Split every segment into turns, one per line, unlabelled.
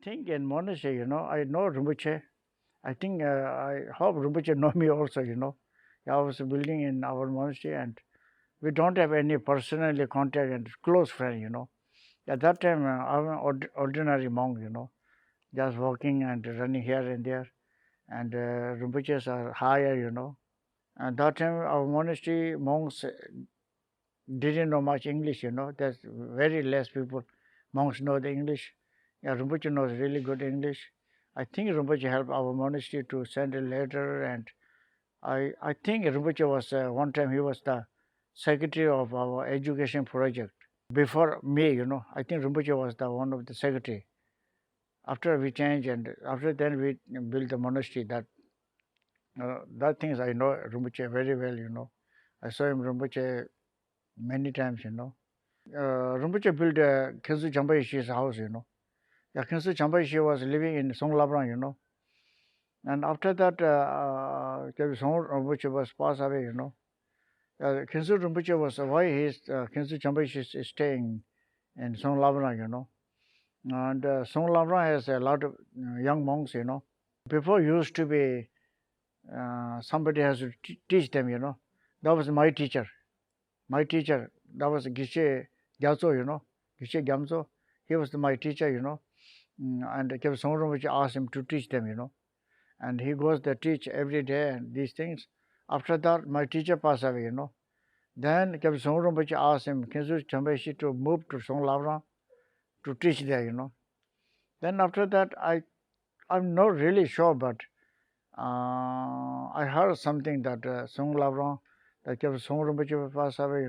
think in monastery, I know Rinpoche. I think I hope Rinpoche know me also, I was building in our monastery and we don't have any personally contact and close friend, At that time, I'm an ordinary monk, just walking and running here and there. And Rinpoches are higher, And that time, our monastery monks didn't know much English, There's very less people, monks know the English. Yeah, Rinpoche knows really good English. I think Rinpoche helped our monastery to send a letter, and I think Rinpoche was, one time he was the secretary of our education project. Before me, I think Rinpoche was the one of the secretary. After we changed and after then we built the monastery, that things I know Rinpoche very well, I saw him Rinpoche many times, Rinpoche built Khensu Champa house, Yeah, Khensu Champa was living in Song Labrang, And after that, Song Rinpoche was passed away, Khensu Rinpoche was why Khensu Champa is staying in Song Labrang, And Song Labrang has a lot of young monks, Before used to be somebody has to teach them, That was my teacher. My teacher, that was Geshe Gyatso, Geshe Gyamso. He was my teacher, And Song Rinpoche asked him to teach them, And he goes to teach every day and these things. After that, my teacher passed away, Then Song Rinpoche asked him, Khensu Chambashi, to move to Song Labrang to teach there, Then after that, I'm not really sure, but I heard something that Song Labrang, that Song Rinpoche passed away,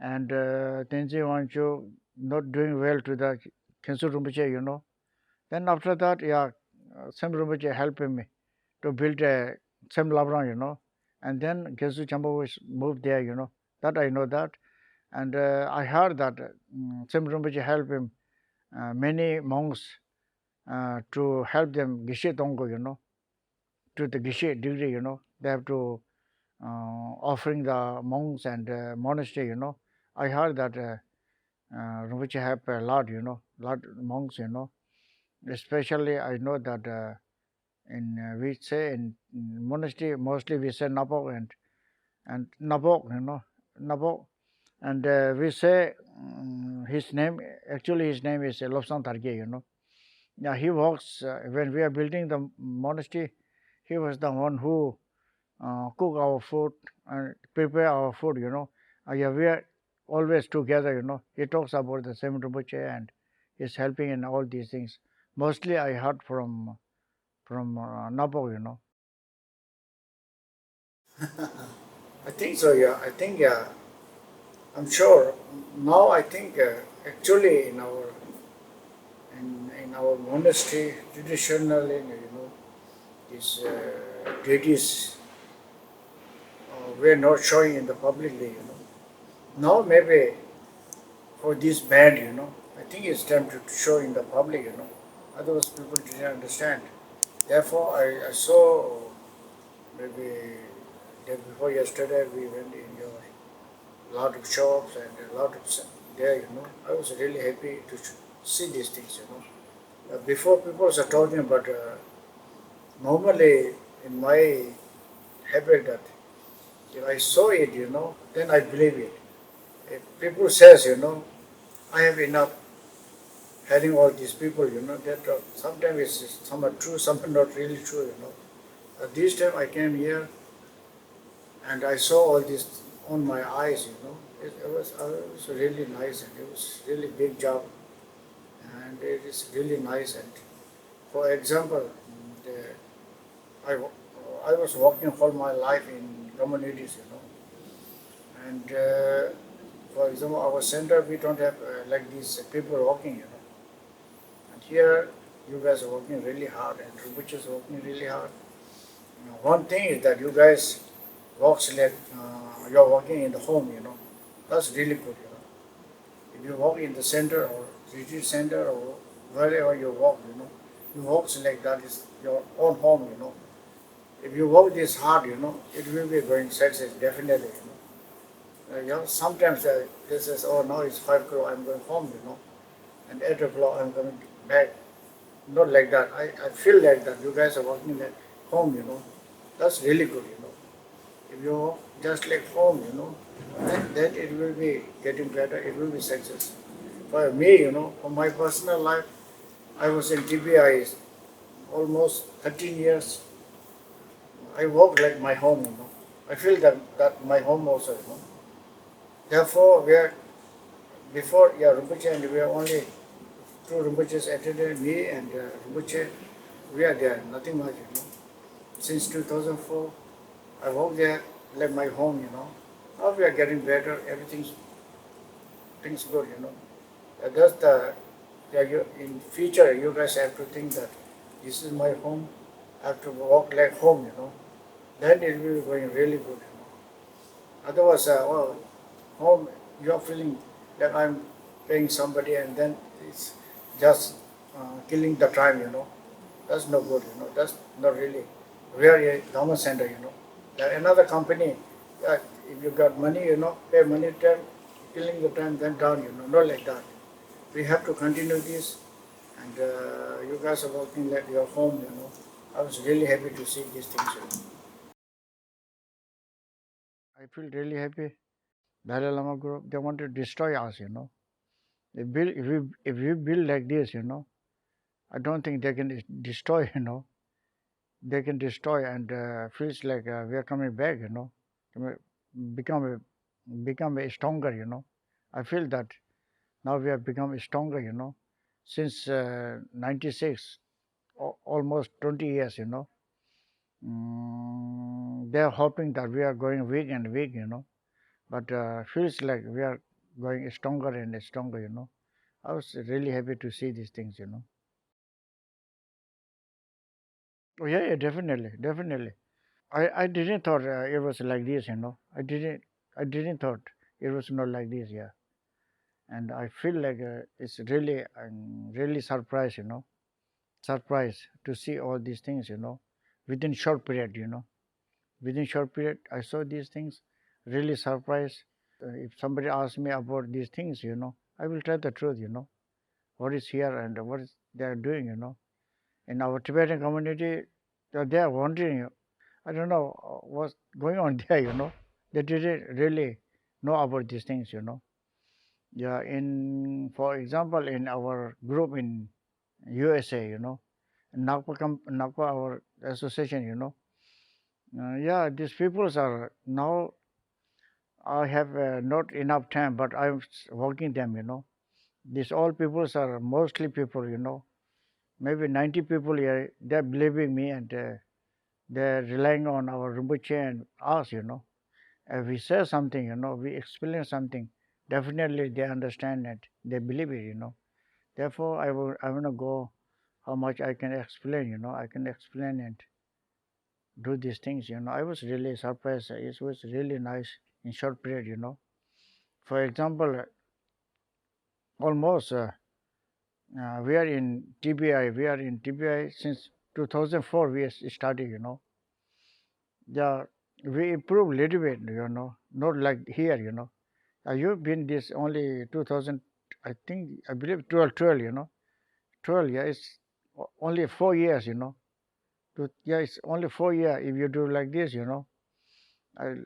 and Tenzin Wanchu not doing well to the Khensu Rinpoche, Then after that, Tsem Rinpoche helped me to build a Tsem Labrang, And then Khensu Champa was moved there, That I know that. And I heard that Tsem Rinpoche helped him, many monks, to help them Geshe Tongko, to the Geshe degree, They have to offering the monks and monastery, I heard that Rinpoche help a lot, lot monks, Especially I know that we say in monastery, mostly we say Napok and Napok, Napok. And we say his name, actually his name is Lobsang Targe, Yeah, he works, when we are building the monastery, he was the one who cook our food and prepare our food, Yeah, we are always together, He talks about the Zemey Rinpoche and is helping in all these things. Mostly I heard from Nabok, I think so, yeah. I think, I'm sure. Now I think actually in our monastery traditionally, these deities were not showing in the publicly, Now maybe for this band, I think it's time to show in the public, Otherwise people didn't understand. Therefore, I saw maybe day before yesterday we went in your lot of shops and a lot of there, I was really happy to see these things, Before people are talking about normally in my habit that if I saw it, then I believe it. If people says, I have enough having all these people, that sometimes it's somewhat true, somewhat not really true, This time I came here and I saw all this on my eyes, It was really nice and it was really big job and it is really nice. And for example, the, I, I was working all my life in communities, And for example, our center, we don't have like these people working, And here, you guys are working really hard and Rinpoche is working really hard. One thing is that you guys works like you're working in the home, That's really good, If you work in the center or retreat center or wherever you work, you work like that is your own home, If you work this hard, it will be going success, definitely, Sometimes they say, oh, no, it's 5 o'clock, I'm going home, And 8 o'clock, I'm coming back. not like that. I feel like that you guys are working at home, That's really good, If you just like home, then it will be getting better, it will be success. For me, for my personal life, I was in TBI almost 13 years. I work like my home, I feel that my home also, Therefore, we are, before, Rinpoche, and we are only two Rinpoches attended, me and Rinpoche, we are there, nothing much, Since 2004, I work there like my home, Now we are getting better, things good, That's in future, you guys have to think that this is my home, I have to walk like home, Then it will be going really good, Otherwise, home, you are feeling that I'm paying somebody and then it's just killing the time, That's no good, That's not really. We are a Dharma center, Another company, if you got money, pay money time, killing the time, then down, not like that. We have to continue this, and you guys are working like your home, I was really happy to see these things, I feel really happy. Dalai Lama group, they want to destroy us, If we build like this, I don't think they can destroy, They can destroy and feels like we are coming back, to become become a stronger, I feel that now we have become stronger, since 96, almost 20 years, They are hoping that we are going weak and weak, but feels like we are going stronger and stronger, I was really happy to see these things, Oh yeah, definitely, definitely. I didn't thought it was like this, I didn't thought it was not like this, yeah. And I feel like it's really, I'm really surprised, surprised to see all these things, within short period, Within short period, I saw these things, really surprised. If somebody asks me about these things, I will tell the truth, what is here and what is they are doing, In our Tibetan community, they are wondering, I don't know what's going on there, They didn't really know about these things, Yeah, for example, in our group in USA, NAGPA, our association, yeah, these peoples are now, I have not enough time, but I'm working them, These all peoples are mostly people, maybe 90 people here, they're believing me and they're relying on our Rinpoche and us, If we say something, we explain something, definitely they understand it, they believe it, Therefore, I want to go how much I can explain, I can explain and do these things, I was really surprised. It was really nice in short period, For example, almost we are in TBI since 2004 we started, Yeah, we improved little bit, not like here, You've been this only 2000, I believe 12, 12, yeah, it's only 4 years, Yeah, it's only 4 years if you do like this,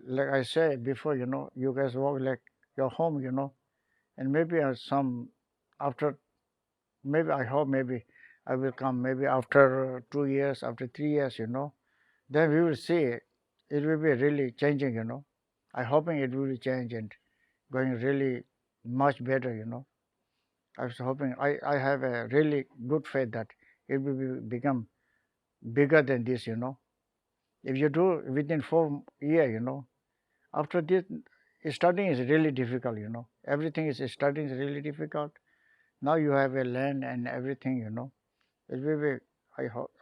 Like I said before, you guys walk like your home, and maybe some after, maybe I hope maybe I will come maybe after 2 years, after 3 years, then we will see it will be really changing, I hoping it will change and going really much better, I was hoping, I have a really good faith that it will become bigger than this, If you do within 4 years, after this, studying is really difficult, Everything is studying is really difficult. Now you have a land and everything, It will be,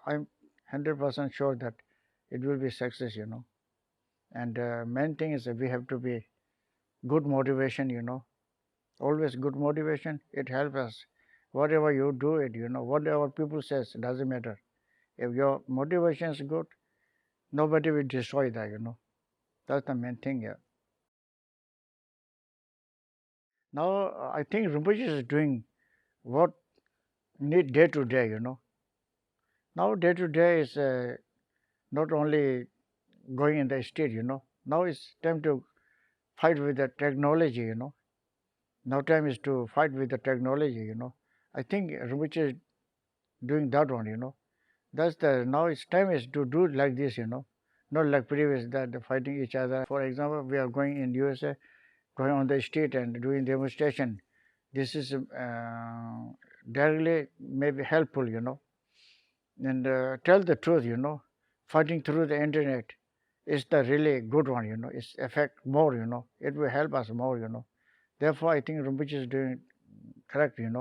I'm 100% sure that it will be success, And main thing is that we have to be good motivation, Always good motivation. It helps us. Whatever you do it, whatever people says, doesn't matter. If your motivation is good, nobody will destroy that, That's the main thing here. Now, I think Rinpoche is doing what need day to day, Now day to day is not only going in the street, Now it's time to fight with the technology, Now time is to fight with the technology, I think Rinpoche is doing that one, That's now it's time is to do like this, Not like previous that fighting each other. For example, we are going in USA, going on the street and doing demonstration. This is directly maybe helpful, And tell the truth, Fighting through the internet is the really good one, It's affect more, It will help us more, Therefore, I think Rinpoche is doing correct, It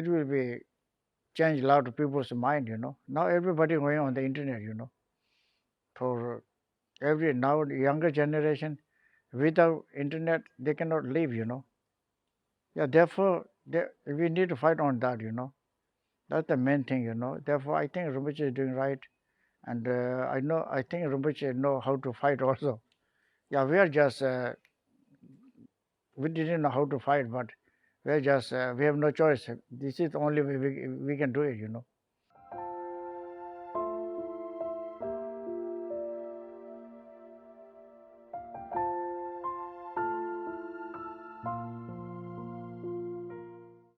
will be change a lot of people's mind, Now everybody going on the internet, For every now younger generation, without internet they cannot live, Yeah, therefore we need to fight on that, That's the main thing, Therefore, I think Rinpoche is doing right, and I think Rinpoche know how to fight also. Yeah, we are just we didn't know how to fight, but we have no choice. This is the only way we can do it,